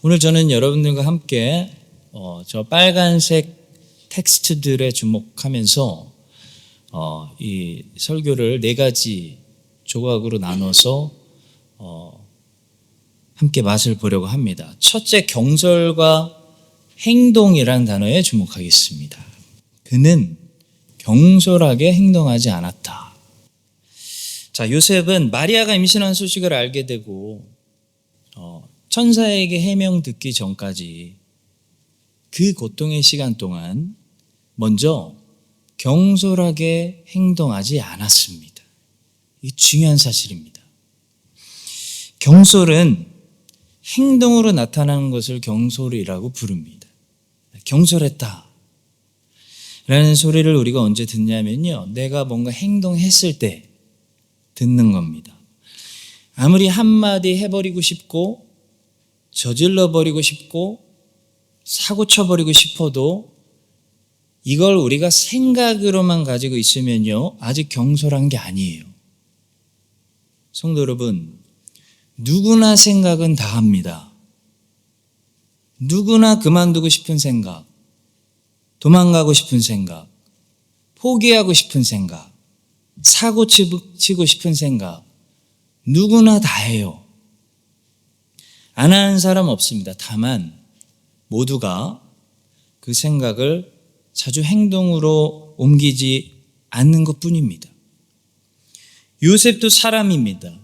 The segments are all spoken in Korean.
오늘 저는 여러분들과 함께 저 빨간색 텍스트들에 주목하면서 이 설교를 4가지 조각으로 나눠서 함께 맛을 보려고 합니다. 첫째, 경솔과 행동이라는 단어에 주목하겠습니다. 그는 경솔하게 행동하지 않았다. 자, 요셉은 마리아가 임신한 소식을 알게 되고 천사에게 해명 듣기 전까지 그 고통의 시간 동안 먼저 경솔하게 행동하지 않았습니다. 이게 중요한 사실입니다. 경솔은 행동으로 나타나는 것을 경솔이라고 부릅니다. 경솔했다 라는 소리를 우리가 언제 듣냐면요, 내가 뭔가 행동했을 때 듣는 겁니다. 아무리 한마디 해버리고 싶고 저질러버리고 싶고 사고 쳐버리고 싶어도 이걸 우리가 생각으로만 가지고 있으면요, 아직 경솔한 게 아니에요. 성도 여러분, 누구나 생각은 다 합니다. 누구나 그만두고 싶은 생각, 도망가고 싶은 생각, 포기하고 싶은 생각, 사고 치고 싶은 생각, 누구나 다 해요. 안 하는 사람 없습니다. 다만 모두가 그 생각을 자주 행동으로 옮기지 않는 것뿐입니다. 요셉도 사람입니다.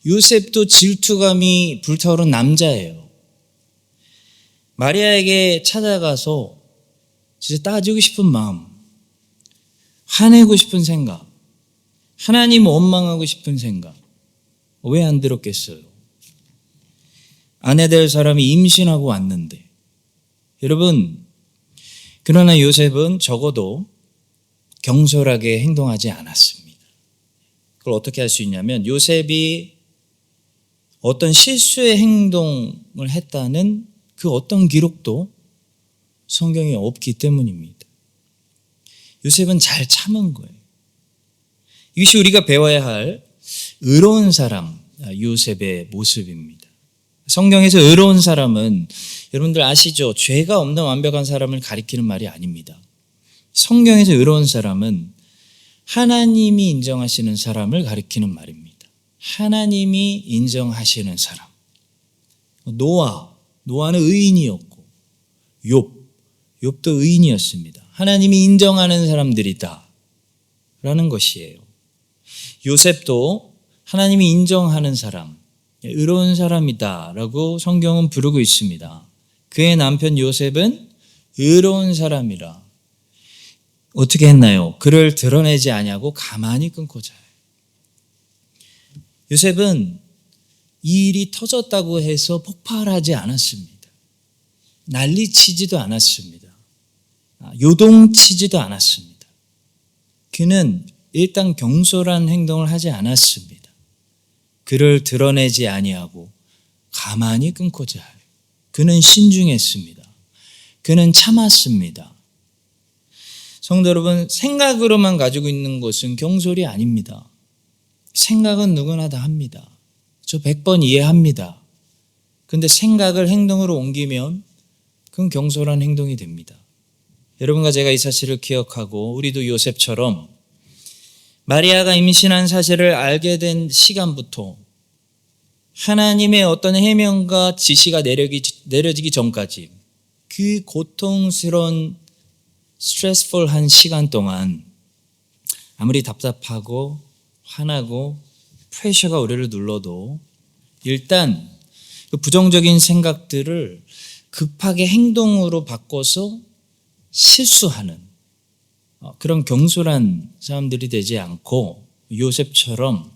요셉도 질투감이 불타오른 남자예요. 마리아에게 찾아가서 진짜 따지고 싶은 마음, 화내고 싶은 생각, 하나님 원망하고 싶은 생각, 왜 안 들었겠어요? 아내 될 사람이 임신하고 왔는데. 여러분, 그러나 요셉은 적어도 경솔하게 행동하지 않았습니다. 그걸 어떻게 할 수 있냐면, 요셉이 어떤 실수의 행동을 했다는 그 어떤 기록도 성경에 없기 때문입니다. 요셉은 잘 참은 거예요. 이것이 우리가 배워야 할 의로운 사람 요셉의 모습입니다. 성경에서 의로운 사람은 여러분들 아시죠? 죄가 없는 완벽한 사람을 가리키는 말이 아닙니다. 성경에서 의로운 사람은 하나님이 인정하시는 사람을 가리키는 말입니다. 하나님이 인정하시는 사람. 노아는 의인이었고 욥도 의인이었습니다. 하나님이 인정하는 사람들이다 라는 것이에요. 요셉도 하나님이 인정하는 사람, 의로운 사람이다 라고 성경은 부르고 있습니다. 그의 남편 요셉은 의로운 사람이라 어떻게 했나요? 그를 드러내지 아니하고 가만히 끊고 자요. 요셉은 이 일이 터졌다고 해서 폭발하지 않았습니다. 난리치지도 않았습니다. 요동치지도 않았습니다. 그는 일단 경솔한 행동을 하지 않았습니다. 그를 드러내지 아니하고 가만히 끊고 자요. 그는 신중했습니다. 그는 참았습니다. 성도 여러분, 생각으로만 가지고 있는 것은 경솔이 아닙니다. 생각은 누구나 다 합니다. 저 100번 이해합니다. 그런데 생각을 행동으로 옮기면 그건 경솔한 행동이 됩니다. 여러분과 제가 이 사실을 기억하고 우리도 요셉처럼 마리아가 임신한 사실을 알게 된 시간부터 하나님의 어떤 해명과 지시가 내려지기 전까지 그 고통스러운 스트레스풀한 시간 동안 아무리 답답하고 화나고 프레셔가 우리를 눌러도 일단 그 부정적인 생각들을 급하게 행동으로 바꿔서 실수하는 그런 경솔한 사람들이 되지 않고 요셉처럼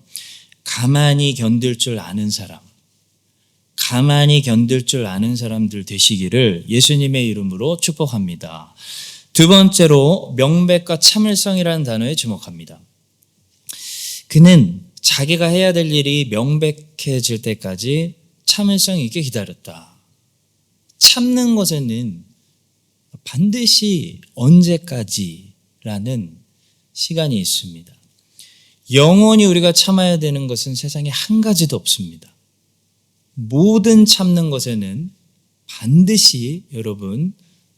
가만히 견딜 줄 아는 사람, 가만히 견딜 줄 아는 사람들 되시기를 예수님의 이름으로 축복합니다. 두 번째로 명백과 참을성이라는 단어에 주목합니다. 그는 자기가 해야 될 일이 명백해질 때까지 참을성 있게 기다렸다. 참는 것에는 반드시 언제까지라는 시간이 있습니다. 영원히 우리가 참아야 되는 것은 세상에 한 가지도 없습니다. 모든 참는 것에는 반드시 여러분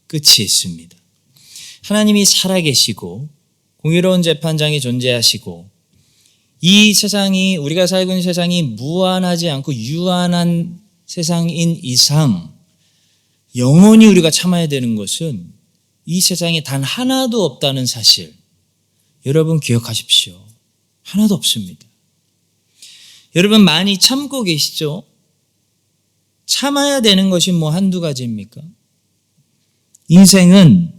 끝이 있습니다. 하나님이 살아계시고 공의로운 재판장이 존재하시고 이 세상이 우리가 살고 있는 세상이 무한하지 않고 유한한 세상인 이상 영원히 우리가 참아야 되는 것은 이 세상에 단 하나도 없다는 사실 여러분 기억하십시오. 하나도 없습니다. 여러분 많이 참고 계시죠? 참아야 되는 것이 뭐 한두 가지입니까? 인생은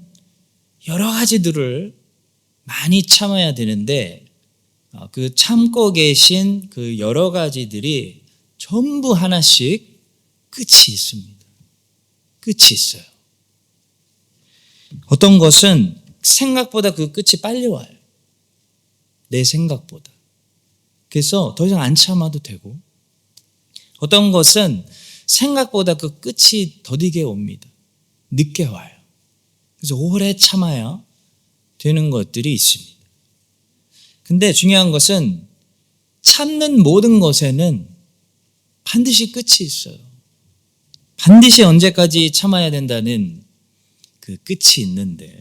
여러 가지들을 많이 참아야 되는데 그 참고 계신 그 여러 가지들이 전부 하나씩 끝이 있습니다. 끝이 있어요. 어떤 것은 생각보다 그 끝이 빨리 와요. 내 생각보다. 그래서 더 이상 안 참아도 되고 어떤 것은 생각보다 그 끝이 더디게 옵니다. 늦게 와요. 그래서 오래 참아야 되는 것들이 있습니다. 근데 중요한 것은 참는 모든 것에는 반드시 끝이 있어요. 반드시 언제까지 참아야 된다는 그 끝이 있는데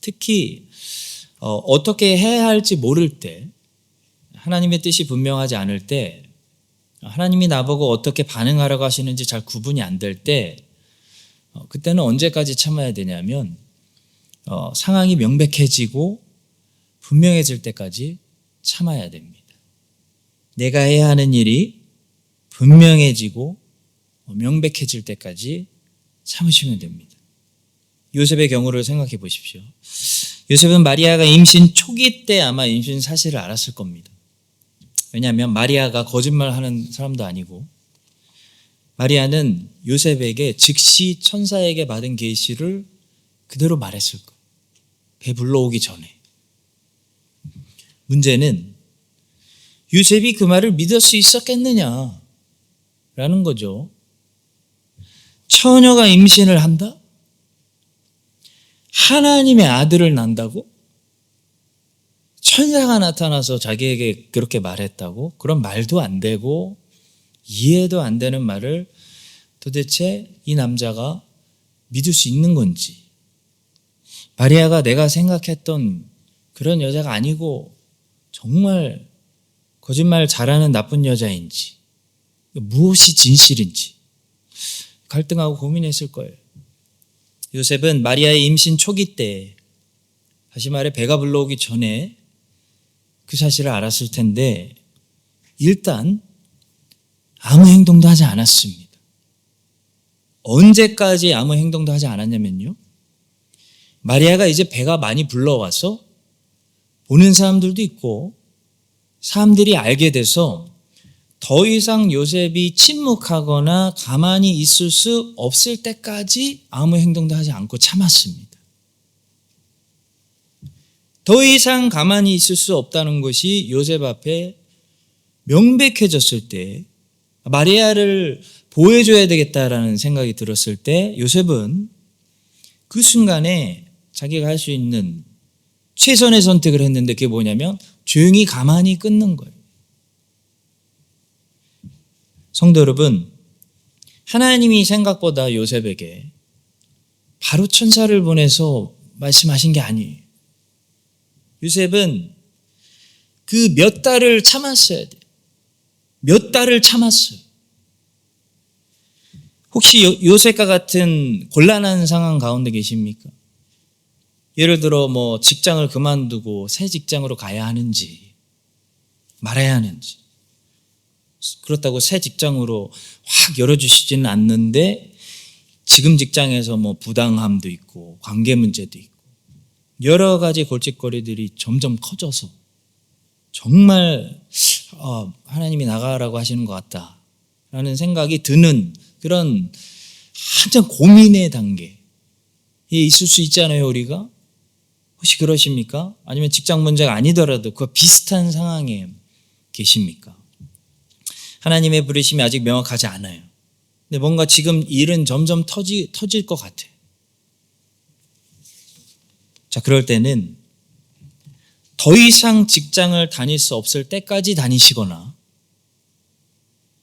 특히 어떻게 해야 할지 모를 때 하나님의 뜻이 분명하지 않을 때 하나님이 나보고 어떻게 반응하라고 하시는지 잘 구분이 안 될 때 그때는 언제까지 참아야 되냐면 상황이 명백해지고 분명해질 때까지 참아야 됩니다. 내가 해야 하는 일이 분명해지고 명백해질 때까지 참으시면 됩니다. 요셉의 경우를 생각해 보십시오. 요셉은 마리아가 임신 초기 때 아마 임신 사실을 알았을 겁니다. 왜냐하면 마리아가 거짓말하는 사람도 아니고 마리아는 요셉에게 즉시 천사에게 받은 계시를 그대로 말했을 거예요. 배 불러오기 전에. 문제는 요셉이 그 말을 믿을 수 있었겠느냐라는 거죠. 처녀가 임신을 한다? 하나님의 아들을 낳는다고? 천사가 나타나서 자기에게 그렇게 말했다고? 그런 말도 안 되고 이해도 안 되는 말을 도대체 이 남자가 믿을 수 있는 건지, 마리아가 내가 생각했던 그런 여자가 아니고 정말 거짓말 잘하는 나쁜 여자인지 무엇이 진실인지 갈등하고 고민했을 거예요. 요셉은 마리아의 임신 초기 때, 다시 말해 배가 불러오기 전에 그 사실을 알았을 텐데 일단 아무 행동도 하지 않았습니다. 언제까지 아무 행동도 하지 않았냐면요, 마리아가 이제 배가 많이 불러와서 보는 사람들도 있고 사람들이 알게 돼서 더 이상 요셉이 침묵하거나 가만히 있을 수 없을 때까지 아무 행동도 하지 않고 참았습니다. 더 이상 가만히 있을 수 없다는 것이 요셉 앞에 명백해졌을 때, 마리아를 보호해줘야 되겠다라는 생각이 들었을 때 요셉은 그 순간에 자기가 할 수 있는 최선의 선택을 했는데 그게 뭐냐면 조용히 가만히 끊는 거예요. 성도 여러분, 하나님이 생각보다 요셉에게 바로 천사를 보내서 말씀하신 게 아니에요. 요셉은 그 몇 달을 참았어야 돼요. 몇 달을 참았어요. 혹시 요셉과 같은 곤란한 상황 가운데 계십니까? 예를 들어 뭐 직장을 그만두고 새 직장으로 가야 하는지 말아야 하는지, 그렇다고 새 직장으로 확 열어주시지는 않는데 지금 직장에서 뭐 부당함도 있고 관계 문제도 있고 여러 가지 골칫거리들이 점점 커져서 정말 하나님이 나가라고 하시는 것 같다라는 생각이 드는 그런 한참 고민의 단계에 있을 수 있잖아요, 우리가. 혹시 그러십니까? 아니면 직장 문제가 아니더라도 그와 비슷한 상황에 계십니까? 하나님의 부르심이 아직 명확하지 않아요. 근데 뭔가 지금 일은 점점 터질 것 같아. 자, 그럴 때는 더 이상 직장을 다닐 수 없을 때까지 다니시거나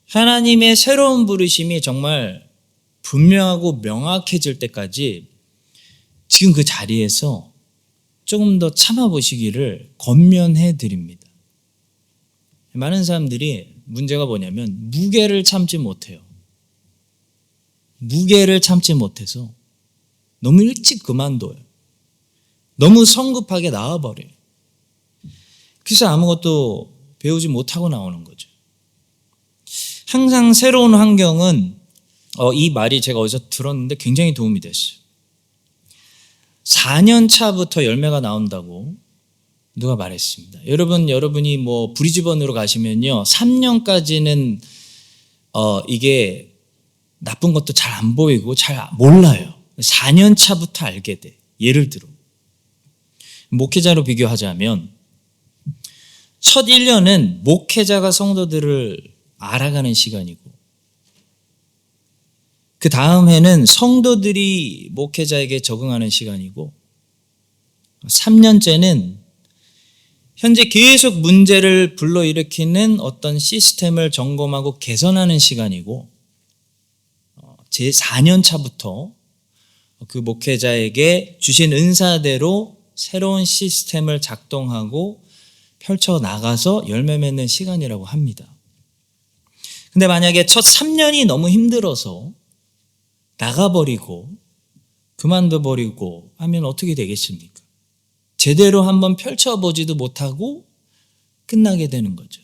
하나님의 새로운 부르심이 정말 분명하고 명확해질 때까지 지금 그 자리에서 조금 더 참아보시기를 권면해 드립니다. 많은 사람들이 문제가 뭐냐면 무게를 참지 못해요. 무게를 참지 못해서 너무 일찍 그만둬요. 너무 성급하게 나와버려요. 그래서 아무것도 배우지 못하고 나오는 거죠. 항상 새로운 환경은 이 말이 제가 어디서 들었는데 굉장히 도움이 됐어요. 4년 차부터 열매가 나온다고 누가 말했습니다. 여러분이 뭐 브리즈번으로 가시면요, 3년까지는 이게 나쁜 것도 잘 안 보이고 잘 몰라요. 4년 차부터 알게 돼. 예를 들어 목회자로 비교하자면 첫 1년은 목회자가 성도들을 알아가는 시간이고, 그 다음 해는 성도들이 목회자에게 적응하는 시간이고, 3년째는 현재 계속 문제를 불러일으키는 어떤 시스템을 점검하고 개선하는 시간이고, 제 4년 차부터 그 목회자에게 주신 은사대로 새로운 시스템을 작동하고 펼쳐나가서 열매 맺는 시간이라고 합니다. 근데 만약에 첫 3년이 너무 힘들어서 나가버리고 그만둬버리고 하면 어떻게 되겠습니까? 제대로 한번 펼쳐보지도 못하고 끝나게 되는 거죠.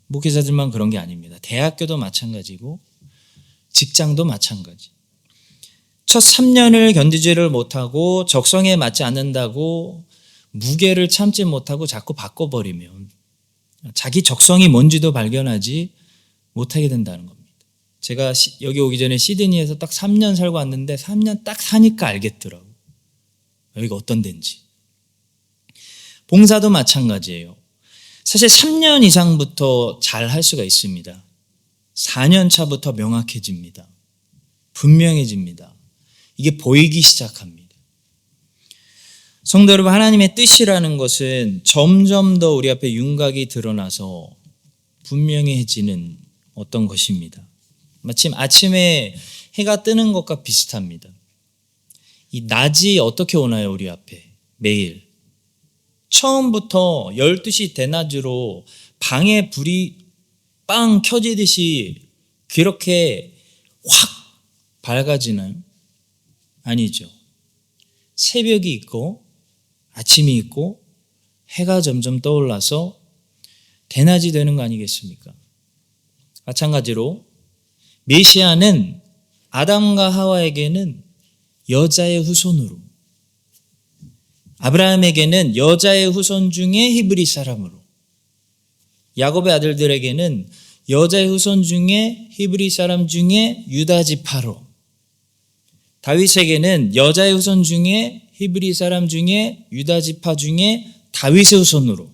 목회자들만 그런 게 아닙니다. 대학교도 마찬가지고 직장도 마찬가지. 첫 3년을 견디지를 못하고 적성에 맞지 않는다고 무게를 참지 못하고 자꾸 바꿔버리면 자기 적성이 뭔지도 발견하지 못하게 된다는 겁니다. 제가 여기 오기 전에 시드니에서 딱 3년 살고 왔는데 3년 딱 사니까 알겠더라고. 여기가 어떤 데인지. 봉사도 마찬가지예요. 사실 3년 이상부터 잘 할 수가 있습니다. 4년 차부터 명확해집니다. 분명해집니다. 이게 보이기 시작합니다. 성도 여러분, 하나님의 뜻이라는 것은 점점 더 우리 앞에 윤곽이 드러나서 분명해지는 어떤 것입니다. 마침 아침에 해가 뜨는 것과 비슷합니다. 이 낮이 어떻게 오나요, 우리 앞에? 매일. 처음부터 12시 대낮으로 방에 불이 빵 켜지듯이 그렇게 확 밝아지나요? 아니죠. 새벽이 있고 아침이 있고 해가 점점 떠올라서 대낮이 되는 거 아니겠습니까? 마찬가지로 메시아는 아담과 하와에게는 여자의 후손으로, 아브라함에게는 여자의 후손 중에 히브리 사람으로, 야곱의 아들들에게는 여자의 후손 중에 히브리 사람 중에 유다 지파로, 다윗에게는 여자의 후손 중에 히브리 사람 중에 유다 지파 중에 다윗의 후손으로,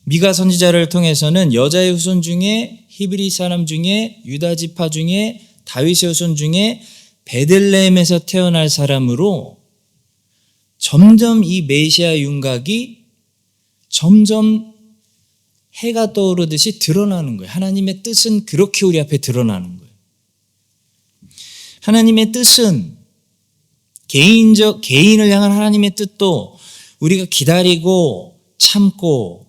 미가 선지자를 통해서는 여자의 후손 중에 히브리 사람 중에 유다 지파 중에 다윗의 후손 중에 베들레헴에서 태어날 사람으로 점점 이 메시아 윤곽이 점점 해가 떠오르듯이 드러나는 거예요. 하나님의 뜻은 그렇게 우리 앞에 드러나는 거예요. 하나님의 뜻은 개인을 향한 하나님의 뜻도 우리가 기다리고 참고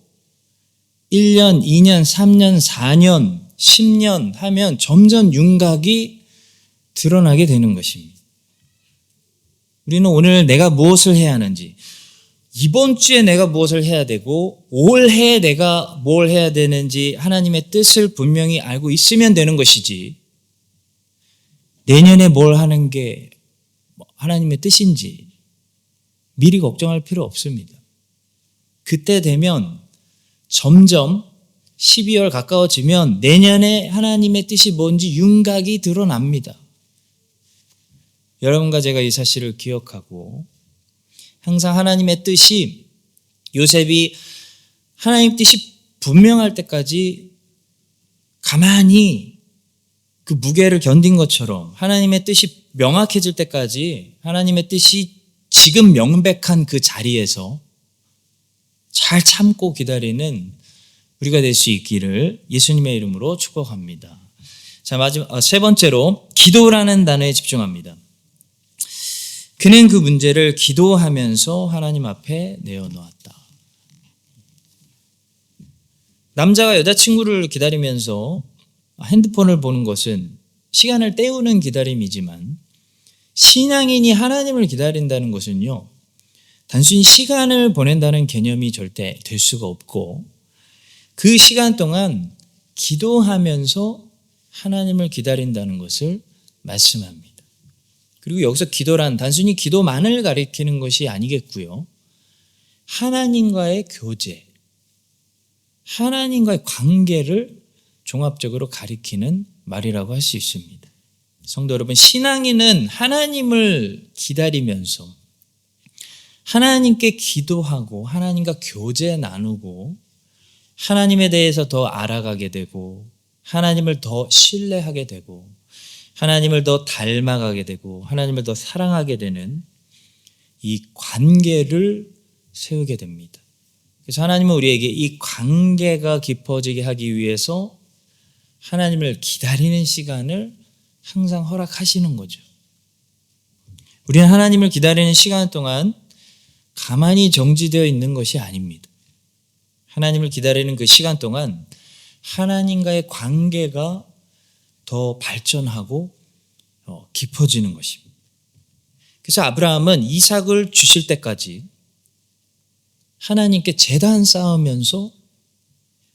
1년, 2년, 3년, 4년, 10년 하면 점점 윤곽이 드러나게 되는 것입니다. 우리는 오늘 내가 무엇을 해야 하는지, 이번 주에 내가 무엇을 해야 되고 올해 내가 뭘 해야 되는지 하나님의 뜻을 분명히 알고 있으면 되는 것이지, 내년에 뭘 하는 게 하나님의 뜻인지 미리 걱정할 필요 없습니다. 그때 되면 점점 12월 가까워지면 내년에 하나님의 뜻이 뭔지 윤곽이 드러납니다. 여러분과 제가 이 사실을 기억하고 항상 하나님의 뜻이, 요셉이 하나님 뜻이 분명할 때까지 가만히 그 무게를 견딘 것처럼 하나님의 뜻이 명확해질 때까지 하나님의 뜻이 지금 명백한 그 자리에서 잘 참고 기다리는 우리가 될 수 있기를 예수님의 이름으로 축복합니다. 자, 세 번째로 기도라는 단어에 집중합니다. 그는 그 문제를 기도하면서 하나님 앞에 내어놓았다. 남자가 여자친구를 기다리면서 핸드폰을 보는 것은 시간을 때우는 기다림이지만 신앙인이 하나님을 기다린다는 것은요, 단순히 시간을 보낸다는 개념이 절대 될 수가 없고 그 시간 동안 기도하면서 하나님을 기다린다는 것을 말씀합니다. 그리고 여기서 기도란 단순히 기도만을 가리키는 것이 아니겠고요. 하나님과의 교제, 하나님과의 관계를 종합적으로 가리키는 말이라고 할 수 있습니다. 성도 여러분, 신앙인은 하나님을 기다리면서 하나님께 기도하고 하나님과 교제 나누고 하나님에 대해서 더 알아가게 되고 하나님을 더 신뢰하게 되고 하나님을 더 닮아가게 되고 하나님을 더 사랑하게 되는 이 관계를 세우게 됩니다. 그래서 하나님은 우리에게 이 관계가 깊어지게 하기 위해서 하나님을 기다리는 시간을 항상 허락하시는 거죠. 우리는 하나님을 기다리는 시간 동안 가만히 정지되어 있는 것이 아닙니다. 하나님을 기다리는 그 시간 동안 하나님과의 관계가 더 발전하고 깊어지는 것입니다. 그래서 아브라함은 이삭을 주실 때까지 하나님께 제단 쌓으면서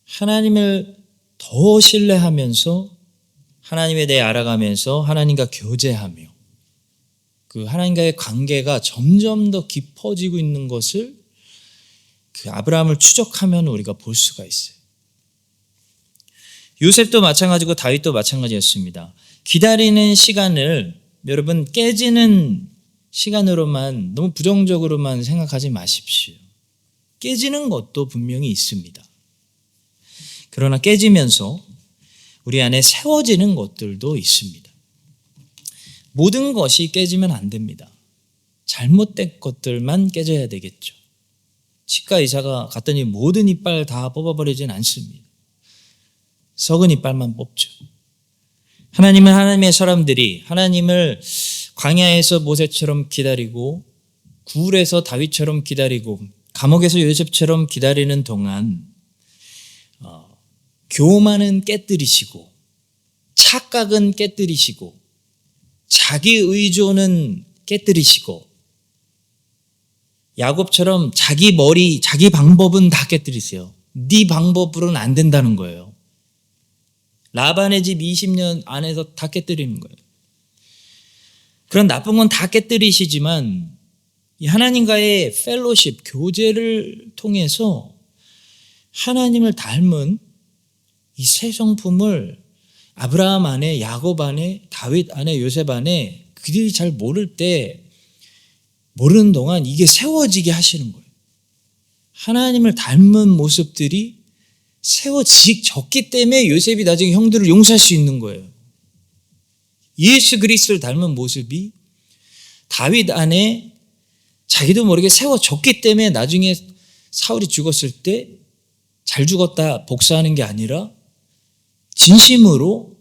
하나님을 더 신뢰하면서 하나님에 대해 알아가면서 하나님과 교제하며 그 하나님과의 관계가 점점 더 깊어지고 있는 것을 그 아브라함을 추적하면 우리가 볼 수가 있어요. 요셉도 마찬가지고 다윗도 마찬가지였습니다. 기다리는 시간을 여러분 깨지는 시간으로만 너무 부정적으로만 생각하지 마십시오. 깨지는 것도 분명히 있습니다. 그러나 깨지면서 우리 안에 세워지는 것들도 있습니다. 모든 것이 깨지면 안 됩니다. 잘못된 것들만 깨져야 되겠죠. 치과 의사가 갔더니 모든 이빨 다 뽑아버리진 않습니다. 썩은 이빨만 뽑죠. 하나님은 하나님의 사람들이 하나님을 광야에서 모세처럼 기다리고 굴에서 다윗처럼 기다리고 감옥에서 요셉처럼 기다리는 동안 교만은 깨뜨리시고 착각은 깨뜨리시고 자기 의존은 깨뜨리시고 야곱처럼 자기 머리, 자기 방법은 다 깨뜨리세요. 네 방법으로는 안 된다는 거예요. 라반의 집 20년 안에서 다 깨뜨리는 거예요. 그런 나쁜 건 다 깨뜨리시지만 이 하나님과의 펠로십, 교제를 통해서 하나님을 닮은 이 새 성품을 아브라함 안에, 야곱 안에, 다윗 안에, 요셉 안에 그들이 잘 모르는 동안 이게 세워지게 하시는 거예요. 하나님을 닮은 모습들이 세워졌기 때문에 요셉이 나중에 형들을 용서할 수 있는 거예요. 예수 그리스도를 닮은 모습이 다윗 안에 자기도 모르게 세워졌기 때문에 나중에 사울이 죽었을 때 잘 죽었다 복수하는 게 아니라 진심으로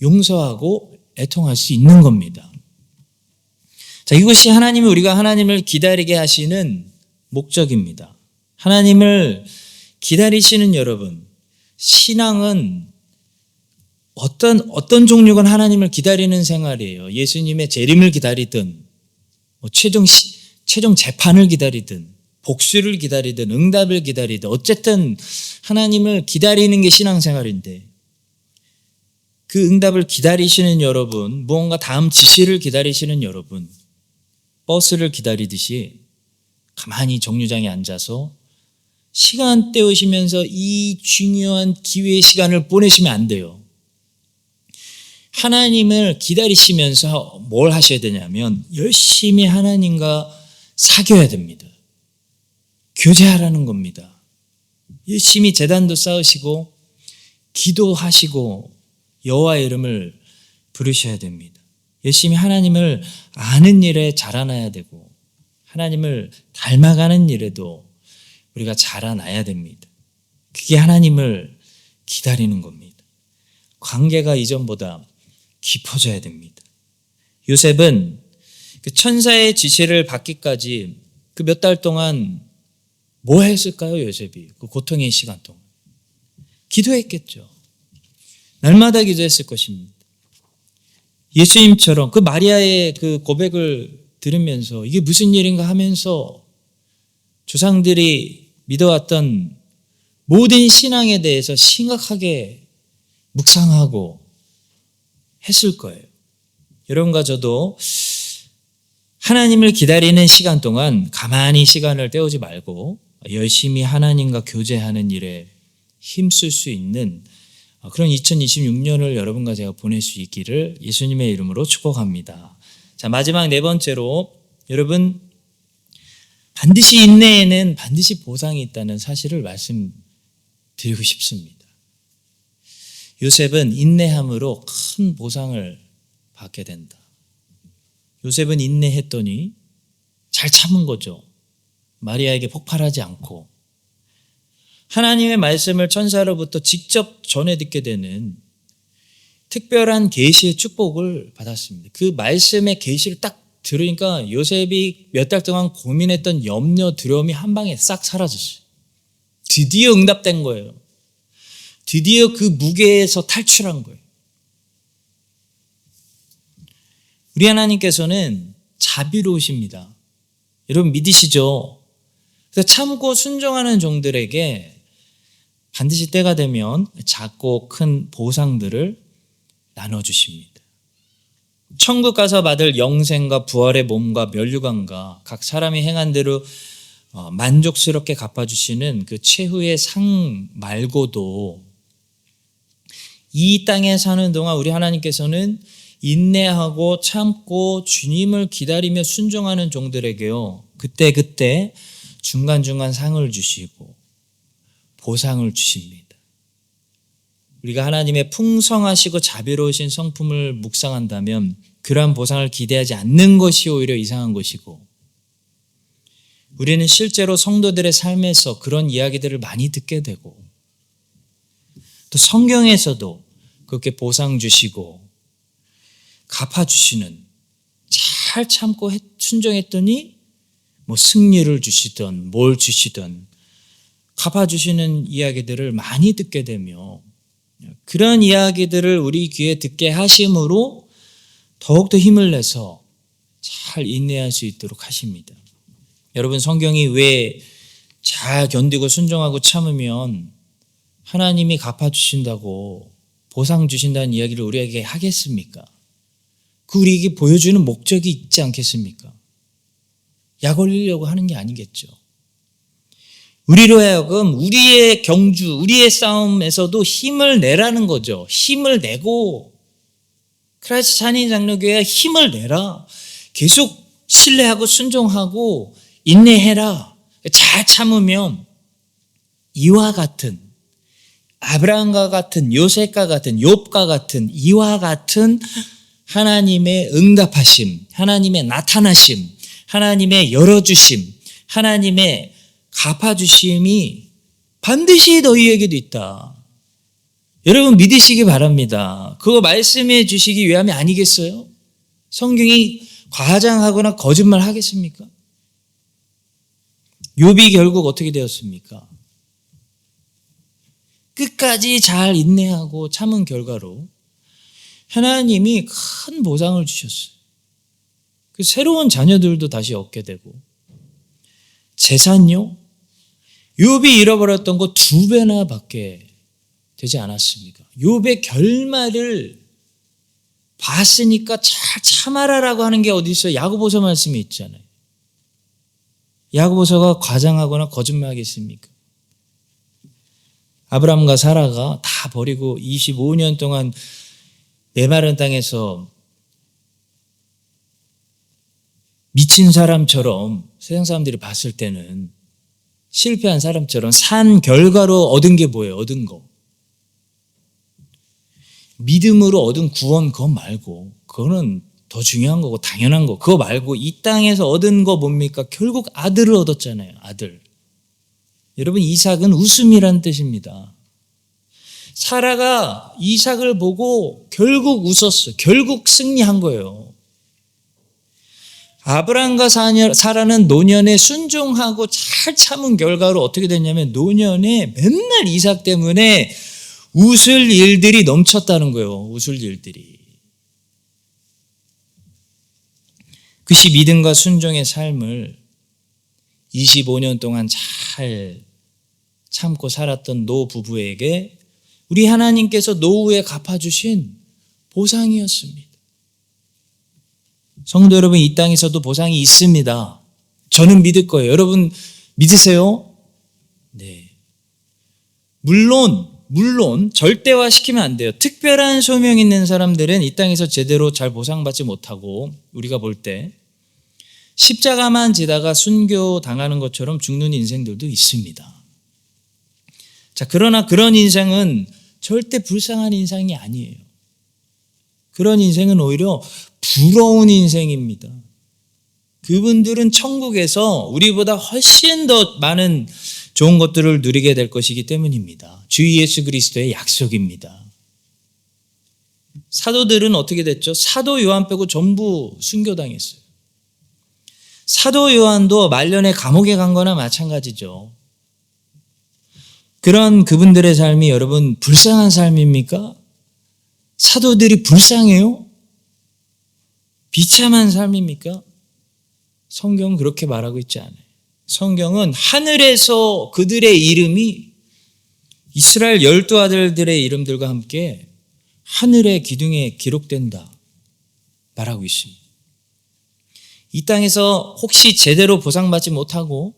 용서하고 애통할 수 있는 겁니다. 자, 이것이 하나님이 우리가 하나님을 기다리게 하시는 목적입니다. 하나님을 기다리시는 여러분, 신앙은 어떤 종류건 하나님을 기다리는 생활이에요. 예수님의 재림을 기다리든, 최종 재판을 기다리든, 복수를 기다리든, 응답을 기다리든, 어쨌든 하나님을 기다리는 게 신앙생활인데, 그 응답을 기다리시는 여러분, 무언가 다음 지시를 기다리시는 여러분, 버스를 기다리듯이 가만히 정류장에 앉아서 시간 때우시면서 이 중요한 기회의 시간을 보내시면 안 돼요. 하나님을 기다리시면서 뭘 하셔야 되냐면 열심히 하나님과 사귀어야 됩니다. 교제하라는 겁니다. 열심히 제단도 쌓으시고 기도하시고 여호와의 이름을 부르셔야 됩니다. 열심히 하나님을 아는 일에 자라나야 되고 하나님을 닮아가는 일에도 우리가 자라나야 됩니다. 그게 하나님을 기다리는 겁니다. 관계가 이전보다 깊어져야 됩니다. 요셉은 그 천사의 지시를 받기까지 그 몇 달 동안 뭐 했을까요? 요셉이 그 고통의 시간 동안 기도했겠죠. 날마다 기도했을 것입니다. 예수님처럼 그 마리아의 그 고백을 들으면서 이게 무슨 일인가 하면서 조상들이 믿어왔던 모든 신앙에 대해서 심각하게 묵상하고 했을 거예요. 여러분과 저도 하나님을 기다리는 시간 동안 가만히 시간을 때우지 말고 열심히 하나님과 교제하는 일에 힘쓸 수 있는 그런 2026년을 여러분과 제가 보낼 수 있기를 예수님의 이름으로 축복합니다. 자, 마지막 네 번째로 여러분 반드시 인내에는 반드시 보상이 있다는 사실을 말씀드리고 싶습니다. 요셉은 인내함으로 큰 보상을 받게 된다. 요셉은 인내했더니 잘 참은 거죠. 마리아에게 폭발하지 않고 하나님의 말씀을 천사로부터 직접 전해 듣게 되는 특별한 계시의 축복을 받았습니다. 그 말씀의 계시를 딱 들으니까 요셉이 몇 달 동안 고민했던 염려, 두려움이 한 방에 싹 사라졌어요. 드디어 응답된 거예요. 드디어 그 무게에서 탈출한 거예요. 우리 하나님께서는 자비로우십니다. 여러분 믿으시죠? 그래서 참고 순종하는 종들에게 반드시 때가 되면 작고 큰 보상들을 나눠주십니다. 천국 가서 받을 영생과 부활의 몸과 면류관과 각 사람이 행한 대로 만족스럽게 갚아주시는 그 최후의 상 말고도 이 땅에 사는 동안 우리 하나님께서는 인내하고 참고 주님을 기다리며 순종하는 종들에게요, 그때 중간중간 상을 주시고 보상을 주십니다. 우리가 하나님의 풍성하시고 자비로우신 성품을 묵상한다면 그러한 보상을 기대하지 않는 것이 오히려 이상한 것이고, 우리는 실제로 성도들의 삶에서 그런 이야기들을 많이 듣게 되고 또 성경에서도 그렇게 보상 주시고 갚아주시는, 잘 참고 순종했더니 뭐 승리를 주시든 뭘 주시든 갚아주시는 이야기들을 많이 듣게 되며, 그런 이야기들을 우리 귀에 듣게 하심으로 더욱더 힘을 내서 잘 인내할 수 있도록 하십니다. 여러분, 성경이 왜 잘 견디고 순종하고 참으면 하나님이 갚아주신다고 보상 주신다는 이야기를 우리에게 하겠습니까? 그 우리에게 보여주는 목적이 있지 않겠습니까? 약 올리려고 하는 게 아니겠죠. 우리로 하여금 우리의 경주, 우리의 싸움에서도 힘을 내라는 거죠. 힘을 내고, 크라이스트 찬인 장로교회에 힘을 내라. 계속 신뢰하고 순종하고 인내해라. 잘 참으면 이와 같은, 아브라함과 같은, 요셉과 같은, 욥과 같은, 이와 같은 하나님의 응답하심, 하나님의 나타나심, 하나님의 열어주심, 하나님의 갚아주심이 반드시 너희에게도 있다. 여러분 믿으시기 바랍니다. 그거 말씀해 주시기 위함이 아니겠어요? 성경이 과장하거나 거짓말 하겠습니까? 욥이 결국 어떻게 되었습니까? 끝까지 잘 인내하고 참은 결과로 하나님이 큰 보상을 주셨어요. 그 새로운 자녀들도 다시 얻게 되고, 재산요? 욥이 잃어버렸던 거 2배나 밖에 되지 않았습니까? 욥의 결말을 봤으니까 잘 참아라라고 하는 게 어디 있어요? 야고보서 말씀이 있잖아요. 야고보서가 과장하거나 거짓말하겠습니까? 아브라함과 사라가 다 버리고 25년 동안 메마른 땅에서 미친 사람처럼 세상 사람들이 봤을 때는 실패한 사람처럼 산 결과로 얻은 게 뭐예요? 얻은 거. 믿음으로 얻은 구원 그거 말고, 그거는 더 중요한 거고 당연한 거, 그거 말고 이 땅에서 얻은 거 뭡니까? 결국 아들을 얻었잖아요. 아들. 여러분, 이삭은 웃음이란 뜻입니다. 사라가 이삭을 보고 결국 웃었어요. 결국 승리한 거예요. 아브라함과 사라는 노년에 순종하고 잘 참은 결과로 어떻게 됐냐면, 노년에 맨날 이삭 때문에 웃을 일들이 넘쳤다는 거예요. 웃을 일들이. 그것이 믿음과 순종의 삶을 25년 동안 잘 참고 살았던 노 부부에게 우리 하나님께서 노후에 갚아주신 보상이었습니다. 성도 여러분, 이 땅에서도 보상이 있습니다. 저는 믿을 거예요. 여러분 믿으세요? 네. 물론 절대화시키면 안 돼요. 특별한 소명 있는 사람들은 이 땅에서 제대로 잘 보상받지 못하고, 우리가 볼 때 십자가만 지다가 순교 당하는 것처럼 죽는 인생들도 있습니다. 자, 그러나 그런 인생은 절대 불쌍한 인생이 아니에요. 그런 인생은 오히려 부러운 인생입니다. 그분들은 천국에서 우리보다 훨씬 더 많은 좋은 것들을 누리게 될 것이기 때문입니다. 주 예수 그리스도의 약속입니다. 사도들은 어떻게 됐죠? 사도 요한 빼고 전부 순교당했어요. 사도 요한도 말년에 감옥에 간 거나 마찬가지죠. 그런 그분들의 삶이 여러분 불쌍한 삶입니까? 사도들이 불쌍해요? 비참한 삶입니까? 성경은 그렇게 말하고 있지 않아요. 성경은 하늘에서 그들의 이름이 이스라엘 12아들들의 이름들과 함께 하늘의 기둥에 기록된다 말하고 있습니다. 이 땅에서 혹시 제대로 보상받지 못하고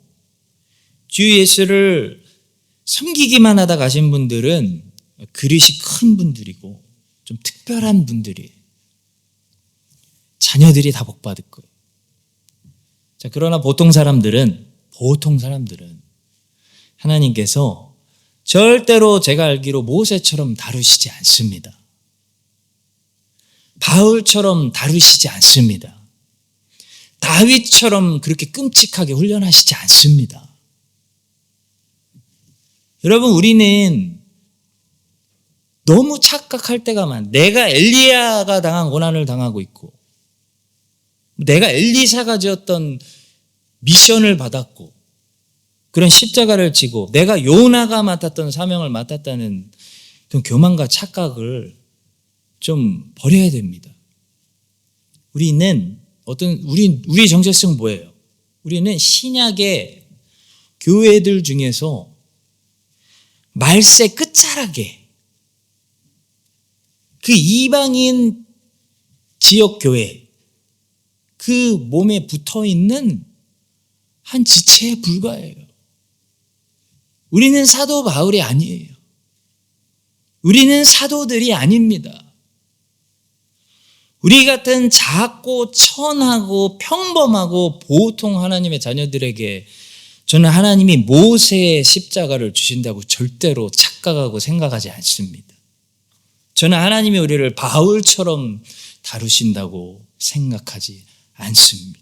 주 예수를 섬기기만 하다 가신 분들은 그릇이 큰 분들이고 좀 특별한 분들이에요. 자녀들이 다 복받을 거예요. 자, 그러나 보통 사람들은 하나님께서 절대로 제가 알기로 모세처럼 다루시지 않습니다. 바울처럼 다루시지 않습니다. 다윗처럼 그렇게 끔찍하게 훈련하시지 않습니다. 여러분, 우리는 너무 착각할 때가 많아요. 내가 엘리야가 당한 고난을 당하고 있고, 내가 엘리사가 지었던 미션을 받았고, 그런 십자가를 지고 내가 요나가 맡았던 사명을 맡았다는 그런 교만과 착각을 좀 버려야 됩니다. 우리의 정체성은 뭐예요? 우리는 신약의 교회들 중에서 말세 끝자락에 그 이방인 지역 교회, 그 몸에 붙어 있는 한 지체에 불과해요. 우리는 사도 바울이 아니에요. 우리는 사도들이 아닙니다. 우리 같은 작고 천하고 평범하고 보통 하나님의 자녀들에게 저는 하나님이 모세의 십자가를 주신다고 절대로 착각하고 생각하지 않습니다. 저는 하나님이 우리를 바울처럼 다루신다고 생각하지 않습니다.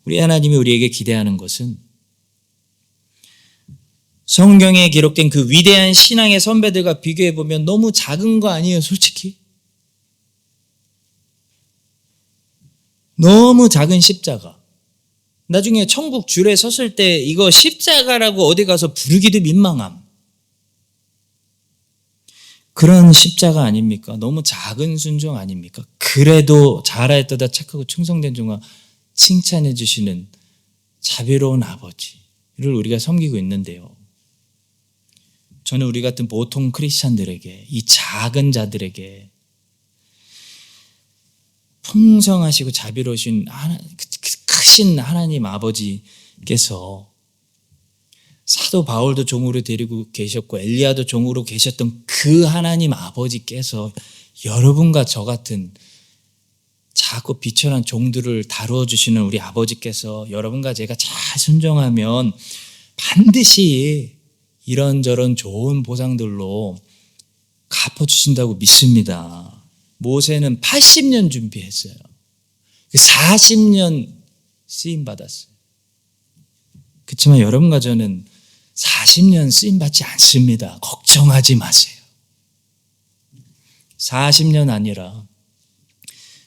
우리 하나님이 우리에게 기대하는 것은 성경에 기록된 그 위대한 신앙의 선배들과 비교해보면 너무 작은 거 아니에요, 솔직히? 너무 작은 십자가. 나중에 천국 줄에 섰을 때 이거 십자가라고 어디 가서 부르기도 민망함. 그런 십자가 아닙니까? 너무 작은 순종 아닙니까? 그래도 잘하였도다 착하고 충성된 종아 칭찬해 주시는 자비로운 아버지를 우리가 섬기고 있는데요. 저는 우리 같은 보통 크리스찬들에게, 이 작은 자들에게 풍성하시고 자비로우신 크신 하나님 아버지께서 사도 바울도 종으로 데리고 계셨고 엘리야도 종으로 계셨던 그 하나님 아버지께서 여러분과 저 같은 작고 비천한 종들을 다루어 주시는 우리 아버지께서 여러분과 제가 잘 순종하면 반드시 이런저런 좋은 보상들로 갚아주신다고 믿습니다. 모세는 80년 준비했어요. 40년 쓰임받았어요. 그렇지만 여러분과 저는 40년 쓰임받지 않습니다. 걱정하지 마세요. 40년 아니라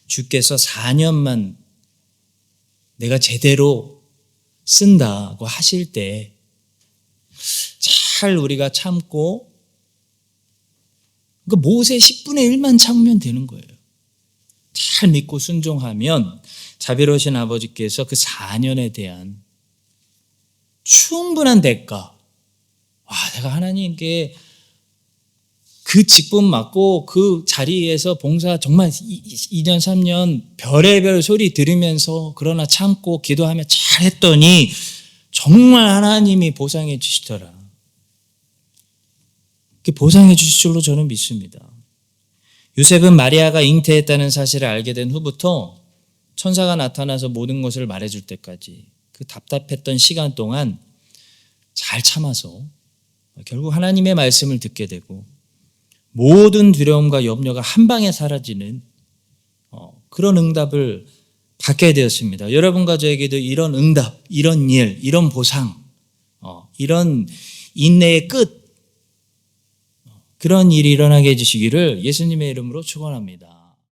주께서 4년만 내가 제대로 쓴다고 하실 때 잘 우리가 참고, 그러니까 모세 10분의 1만 참으면 되는 거예요. 잘 믿고 순종하면 자비로우신 아버지께서 그 4년에 대한 충분한 대가, 내가 하나님께 그 직분 맡고 그 자리에서 봉사 정말 2년 3년 별의별 소리 들으면서 그러나 참고 기도하며 잘했더니 정말 하나님이 보상해 주시더라. 그렇게 보상해 주실 줄로 저는 믿습니다. 요셉은 마리아가 잉태했다는 사실을 알게 된 후부터 천사가 나타나서 모든 것을 말해줄 때까지 그 답답했던 시간 동안 잘 참아서 결국 하나님의 말씀을 듣게 되고 모든 두려움과 염려가 한 방에 사라지는 그런 응답을 받게 되었습니다. 여러분과 저에게도 이런 응답, 이런 일, 이런 보상, 이런 인내의 끝, 그런 일이 일어나게 해주시기를 예수님의 이름으로 축원합니다.